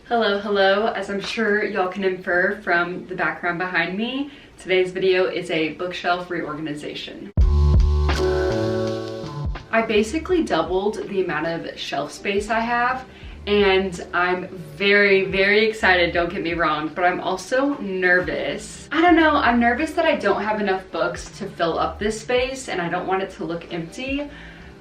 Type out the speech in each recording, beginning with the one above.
Hello, hello. As I'm sure y'all can infer from the background behind me, today's video is a bookshelf reorganization. I basically doubled the amount of shelf space I have, and I'm very excited, don't get me wrong, but I'm also nervous. I don't know, I'm nervous that I don't have enough books to fill up this space and I don't want it to look empty.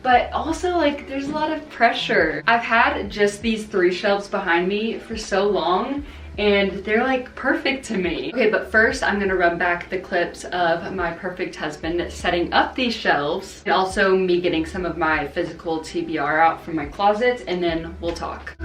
But also, like, there's a lot of pressure. I've had just these 3 shelves behind me for so long, and they're like perfect to me. Okay, but first I'm gonna run back the clips of my perfect husband setting up these shelves, and also me getting some of my physical TBR out from my closet, and then we'll talk.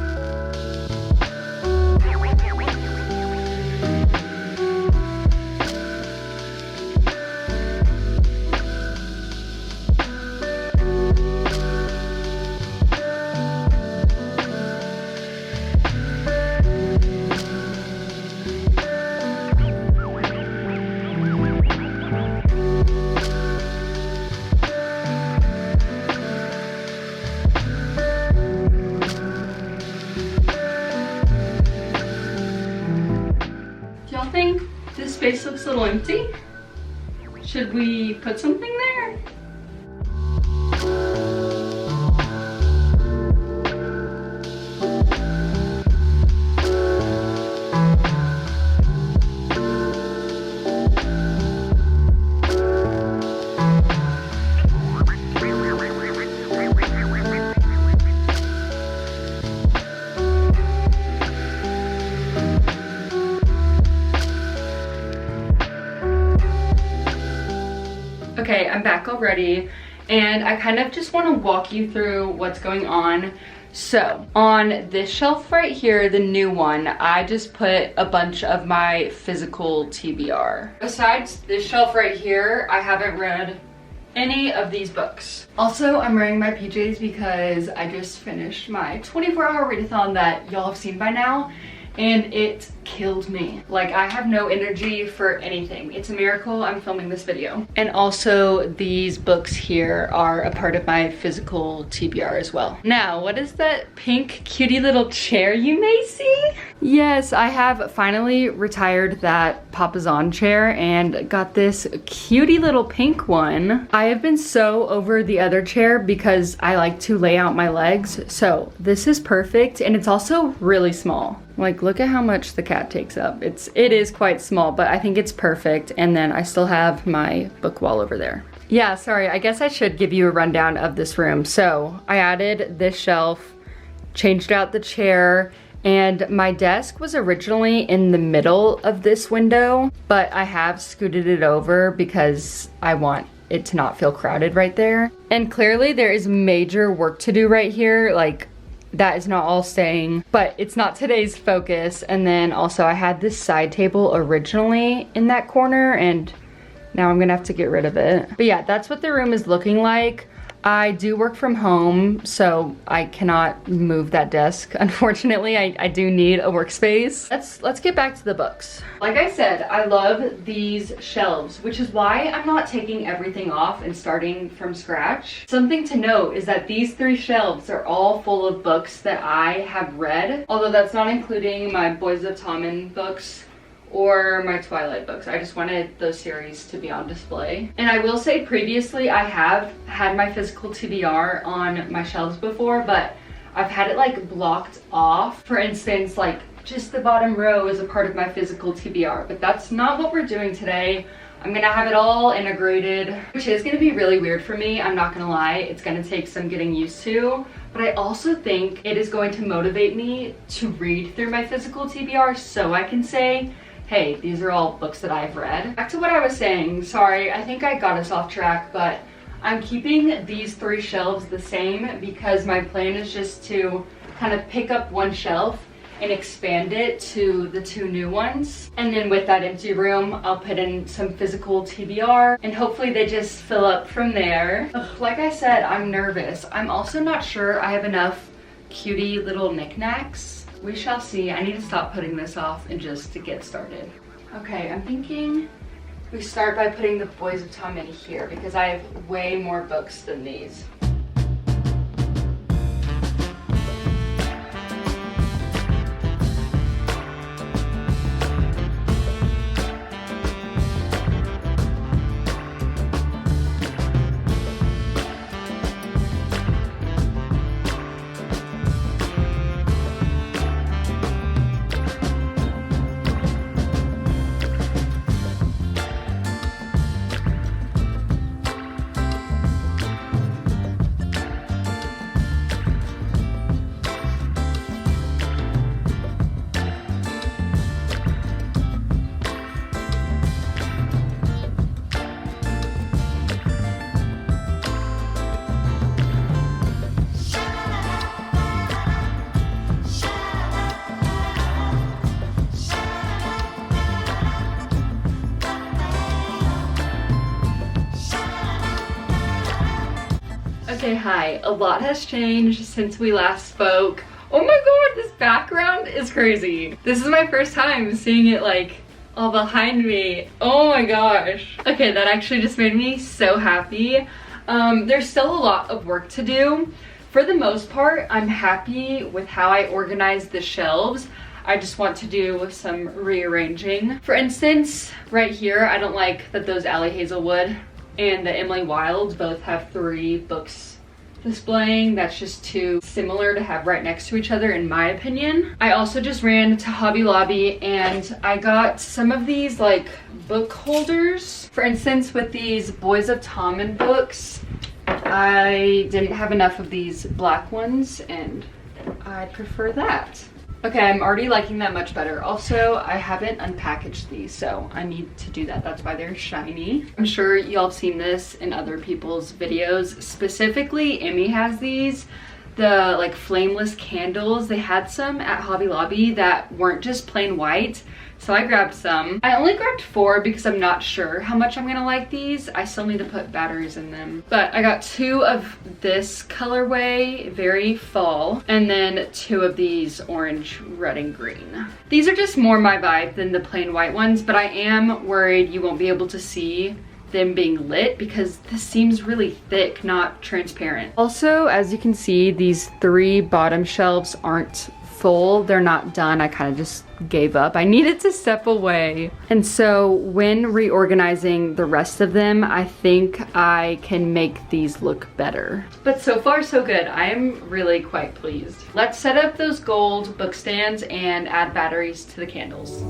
Think this space looks a little empty? Should we put something there? Okay, I'm back already, and I kind of just want to walk you through what's going on. So, on this shelf right here, the new one, I just put a bunch of my physical TBR. Besides this shelf right here, I haven't read any of these books. Also, I'm wearing my PJs because I just finished my 24-hour readathon that y'all have seen by now, and it killed me. Like, I have no energy for anything. It's a miracle I'm filming this video. And also, these books here are a part of my physical TBR as well. Now, what is that pink cutie little chair you may see? Yes, I have finally retired that Papazon chair and got this cutie little pink one. I have been so over the other chair because I like to lay out my legs. So this is perfect, and it's also really small. Like, look at how much the cat takes up. It is quite small, but I think it's perfect. And then I still have my book wall over there. Yeah, sorry, I guess I should give you a rundown of this room. So I added this shelf, changed out the chair, and my desk was originally in the middle of this window, but I have scooted it over because I want it to not feel crowded right there. And clearly there is major work to do right here. Like, that is not all staying, but it's not today's focus. And then also I had this side table originally in that corner, and now I'm gonna have to get rid of it. But yeah, that's what the room is looking like. I do work from home, so I cannot move that desk. Unfortunately, I do need a workspace. Let's get back to the books. Like I said, I love these shelves, which is why I'm not taking everything off and starting from scratch. Something to note is that these 3 shelves are all full of books that I have read, although that's not including my Boys of Tommen books or my Twilight books. I just wanted those series to be on display. And I will say previously I have had my physical TBR on my shelves before, but I've had it like blocked off. For instance, like just the bottom row is a part of my physical TBR, but that's not what we're doing today. I'm gonna have it all integrated, which is gonna be really weird for me, I'm not gonna lie. It's gonna take some getting used to, but I also think it is going to motivate me to read through my physical TBR so I can say, hey, these are all books that I've read. Back to what I was saying, sorry, I think I got us off track, but I'm keeping these 3 shelves the same because my plan is just to kind of pick up one shelf and expand it to the 2 new ones. And then with that empty room, I'll put in some physical TBR, and hopefully they just fill up from there. Like I said, I'm nervous. I'm also not sure I have enough cutie little knickknacks. We shall see. I need to stop putting this off and just to get started. Okay, I'm thinking we start by putting the Boys of Tommen here because I have way more books than these. to say hi. A lot has changed since we last spoke. Oh my god, this background is crazy. This is my first time seeing it like all behind me. Oh my gosh. Okay, that actually just made me so happy. There's still a lot of work to do. For the most part, I'm happy with how I organize the shelves. I just want to do some rearranging. For instance, right here, I don't like that those Allie Hazelwood and the Emily Wilds both have 3 books displaying. That's just too similar to have right next to each other in my opinion. I also just ran to Hobby Lobby and I got some of these like book holders. For instance, with these Boys of Tommen books, I didn't have enough of these black ones and I prefer that. Okay, I'm already liking that much better. Also, I haven't unpackaged these, so I need to do that. That's why they're shiny. I'm sure y'all have seen this in other people's videos. Specifically, Emmy has these, the like flameless candles. They had some at Hobby Lobby that weren't just plain white, so I grabbed some. I only grabbed 4 because I'm not sure how much I'm gonna like these. I still need to put batteries in them. But I got 2 of this colorway, very fall, and then 2 of these orange, red, and green. These are just more my vibe than the plain white ones, but I am worried you won't be able to see them being lit because this seems really thick, not transparent. Also, as you can see, these 3 bottom shelves aren't full. They're not done. I kind of just gave up. I needed to step away. And so when reorganizing the rest of them, I think I can make these look better. But so far so good. I am really quite pleased. Let's set up those gold book stands and add batteries to the candles.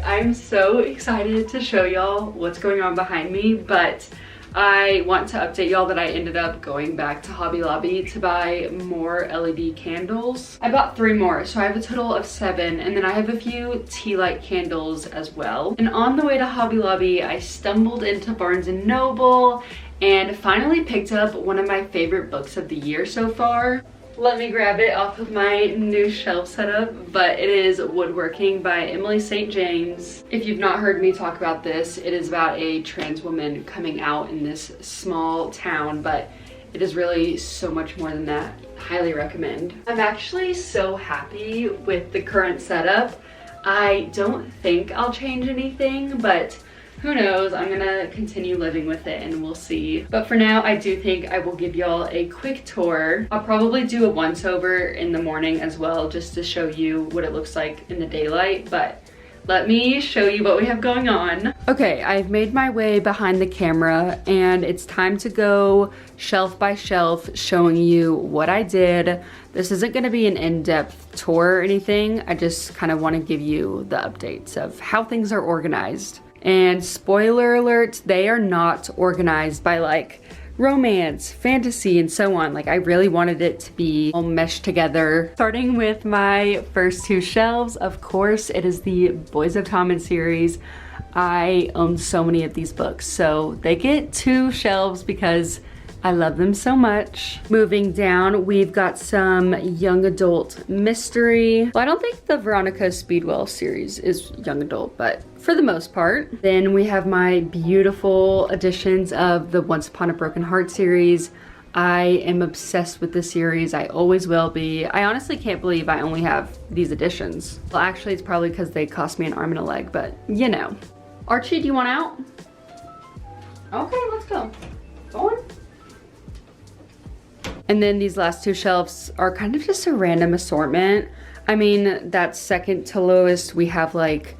I'm so excited to show y'all what's going on behind me, but I want to update y'all that I ended up going back to Hobby Lobby to buy more LED candles. I bought 3 more, so I have a total of 7, and then I have a few tea light candles as well. And on the way to Hobby Lobby, I stumbled into Barnes & Noble and finally picked up one of my favorite books of the year so far. Let me grab it off of my new shelf setup, but it is Woodworking by Emily St. James. If you've not heard me talk about this, it is about a trans woman coming out in this small town, but it is really so much more than that. Highly recommend. I'm actually so happy with the current setup. I don't think I'll change anything, but who knows, I'm gonna continue living with it and we'll see. But for now, I do think I will give y'all a quick tour. I'll probably do a once over in the morning as well, just to show you what it looks like in the daylight, but let me show you what we have going on. Okay, I've made my way behind the camera and it's time to go shelf by shelf showing you what I did. This isn't gonna be an in-depth tour or anything. I just kind of wanna give you the updates of how things are organized. And spoiler alert, they are not organized by like romance, fantasy, and so on. Like I really wanted it to be all meshed together. Starting with my first 2 shelves, of course, it is the Boys of Tommen series. I own so many of these books, so they get 2 shelves because I love them so much. Moving down, we've got some young adult mystery. Well, I don't think the Veronica Speedwell series is young adult, but for the most part. Then we have my beautiful editions of the Once Upon a Broken Heart series. I am obsessed with this series. I always will be. I honestly can't believe I only have these editions. Well, actually, it's probably because they cost me an arm and a leg, but you know. Archie, do you want out? Okay, let's go. Go on. And then these last 2 shelves are kind of just a random assortment. I mean, that's second to lowest. We have like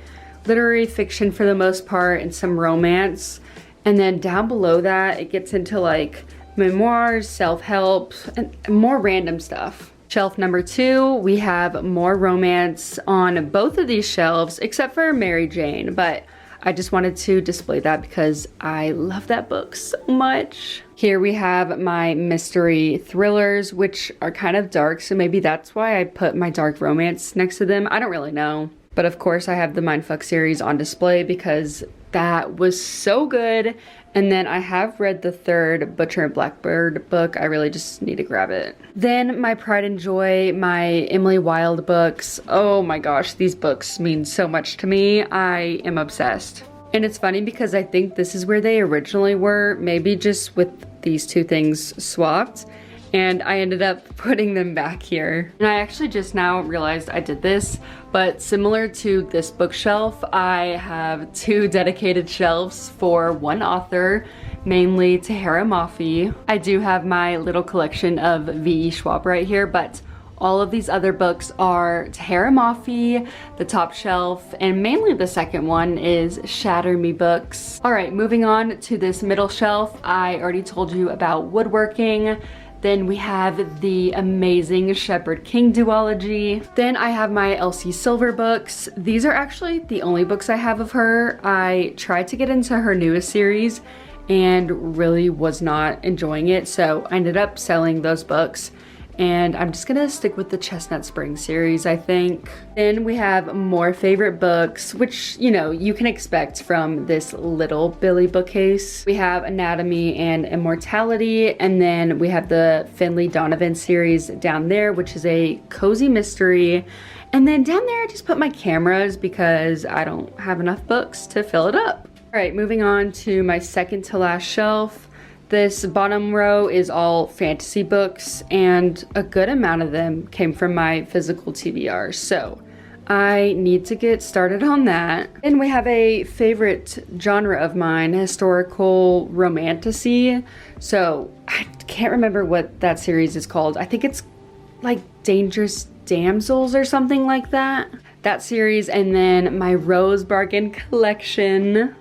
literary fiction for the most part and some romance. And then down below that, it gets into like memoirs, self-help, and more random stuff. Shelf number 2, we have more romance on both of these shelves, except for Mary Jane, but I just wanted to display that because I love that book so much. Here we have my mystery thrillers, which are kind of dark, so maybe that's why I put my dark romance next to them. I don't really know. But of course I have the Mindfuck series on display because that was so good. And then I have read the 3rd Butcher and Blackbird book. I really just need to grab it. Then my Pride and Joy, my Emily Wilde books. Oh my gosh, these books mean so much to me. I am obsessed. And it's funny because I think this is where they originally were, maybe just with these 2 things swapped. And I ended up putting them back here. And I actually just now realized I did this, but similar to this bookshelf, I have 2 dedicated shelves for one author, mainly Tahara Mafi. I do have my little collection of V.E. Schwab right here, but all of these other books are Tahara Mafi, the top shelf, and mainly the second one is Shatter Me books. All right, moving on to this middle shelf. I already told you about woodworking. Then we have the amazing Shepherd King duology. Then I have my Elsie Silver books. These are actually the only books I have of her. I tried to get into her newest series and really was not enjoying it, so I ended up selling those books. And I'm just gonna stick with the Chestnut Spring series, I think. Then we have more favorite books, which, you know, you can expect from this little Billy bookcase. We have Anatomy and Immortality, and then we have the Finley Donovan series down there, which is a cozy mystery. And then down there, I just put my cameras because I don't have enough books to fill it up. All right, moving on to my second to last shelf. This bottom row is all fantasy books, and a good amount of them came from my physical TBR, so I need to get started on that. And we have a favorite genre of mine, historical romantasy. So I can't remember what that series is called. I think it's like Dangerous Damsels or something like that. That series, and then my Rose Bargain collection.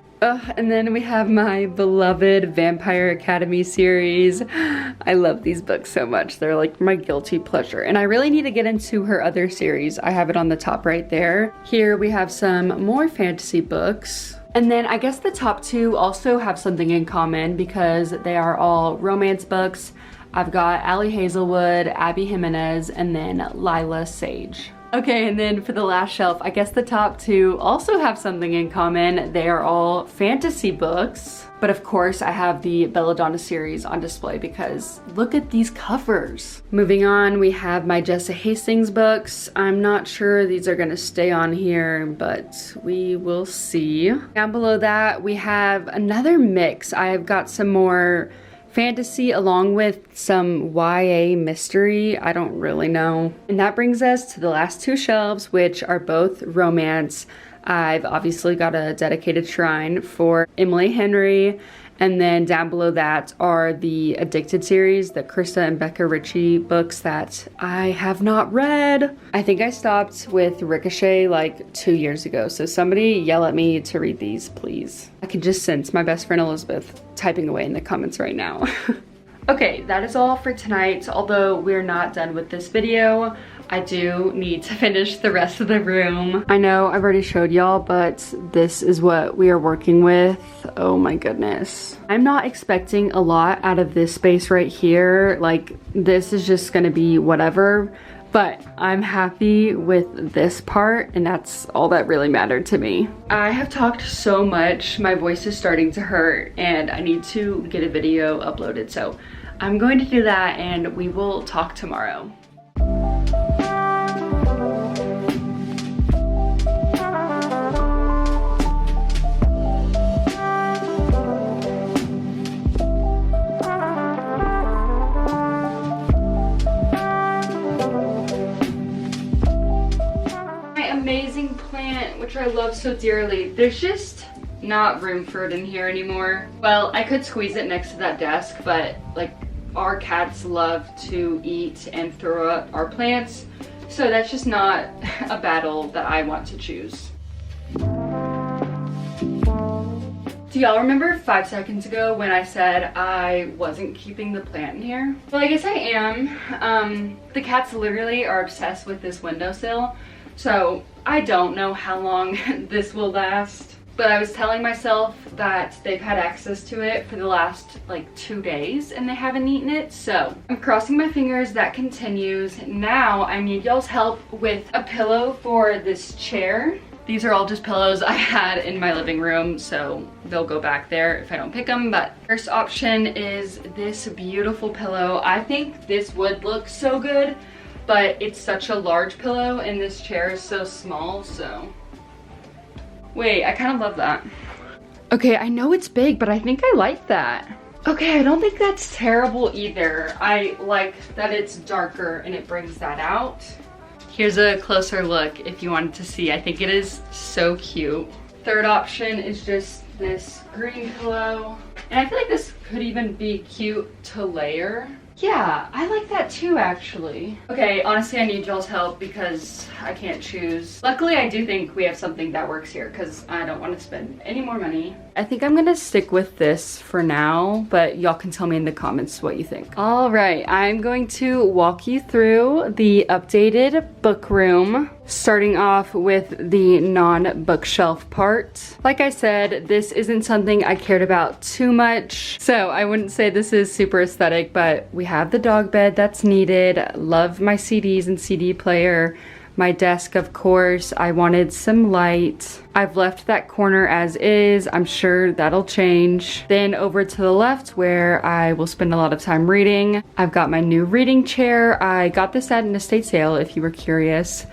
And then we have my beloved Vampire Academy series. I love these books so much. They're like my guilty pleasure. And I really need to get into her other series. I have it on the top right there. Here we have some more fantasy books. And then I guess the top 2 also have something in common because they are all romance books. I've got Allie Hazelwood, Abby Jimenez, and then Lila Sage. Okay, and then for the last shelf, I guess the top 2 also have something in common. They are all fantasy books. But of course, I have the Belladonna series on display because look at these covers. Moving on, we have my Jessa Hastings books. I'm not sure these are gonna stay on here, but we will see. Down below that, we have another mix. I've got some more fantasy along with some YA mystery. I don't really know. And that brings us to the last 2 shelves, which are both romance. I've obviously got a dedicated shrine for Emily Henry, and then down below that are the Addicted series, the Krista and Becca Ritchie books that I have not read. I think I stopped with Ricochet like 2 years ago, so somebody yell at me to read these, please. I can just sense my best friend Elizabeth typing away in the comments right now. Okay, that is all for tonight. Although we're not done with this video, I do need to finish the rest of the room. I know I've already showed y'all, but this is what we are working with. Oh my goodness. I'm not expecting a lot out of this space right here. Like, this is just gonna be whatever, but I'm happy with this part, and that's all that really mattered to me. I have talked so much, my voice is starting to hurt, and I need to get a video uploaded, so I'm going to do that, and we will talk tomorrow. Amazing plant, which I love so dearly. There's just not room for it in here anymore. Well, I could squeeze it next to that desk, but like our cats love to eat and throw up our plants, so that's just not a battle that I want to choose. Do y'all remember 5 seconds ago when I said I wasn't keeping the plant in here? Well, I guess I am. The cats literally are obsessed with this windowsill, so I don't know how long this will last. But I was telling myself that they've had access to it for the last like 2 days and they haven't eaten it, so I'm crossing my fingers that continues. Now I need y'all's help with a pillow for this chair. These are all just pillows I had in my living room, so they'll go back there if I don't pick them. But first option is this beautiful pillow. I think this would look so good, but it's such a large pillow and this chair is so small, so. Wait, I kind of love that. Okay, I know it's big, but I think I like that. Okay, I don't think that's terrible either. I like that it's darker and it brings that out. Here's a closer look if you wanted to see. I think it is so cute. Third option is just this green pillow. And I feel like this could even be cute to layer. Yeah, I like that too, actually. Okay, honestly, I need y'all's help because I can't choose. Luckily, I do think we have something that works here because I don't want to spend any more money. I think I'm gonna stick with this for now, but y'all can tell me in the comments what you think. All right, I'm going to walk you through the updated book room, starting off with the non-bookshelf part. Like I said, this isn't something I cared about too much, so I wouldn't say this is super aesthetic, but we have the dog bed that's needed. Love my CDs and CD player. My desk, of course, I wanted some light. I've left that corner as is. I'm sure that'll change. Then over to the left where I will spend a lot of time reading, I've got my new reading chair. I got this at an estate sale if you were curious.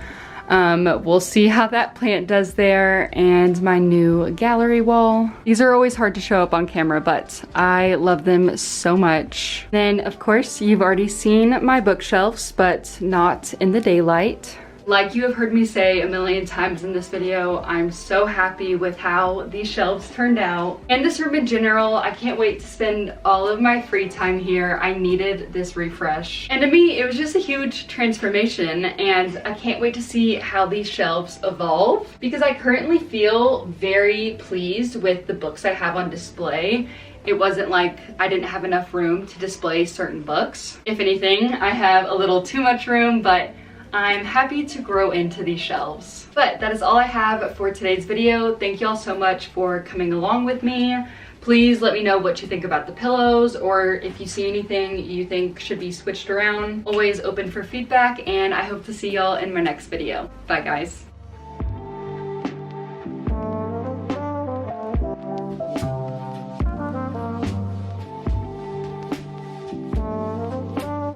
We'll see how that plant does there, and my new gallery wall. These are always hard to show up on camera, but I love them so much. Then, of course, you've already seen my bookshelves, but not in the daylight. Like you have heard me say a million times in this video, I'm so happy with how these shelves turned out. And this room in general, I can't wait to spend all of my free time here. I needed this refresh. And to me, it was just a huge transformation, and I can't wait to see how these shelves evolve because I currently feel very pleased with the books I have on display. It wasn't like I didn't have enough room to display certain books. If anything, I have a little too much room, but I'm happy to grow into these shelves. But that is all I have for today's video. Thank you all so much for coming along with me. Please let me know what you think about the pillows, or if you see anything you think should be switched around. Always open for feedback, and I hope to see y'all in my next video. Bye guys.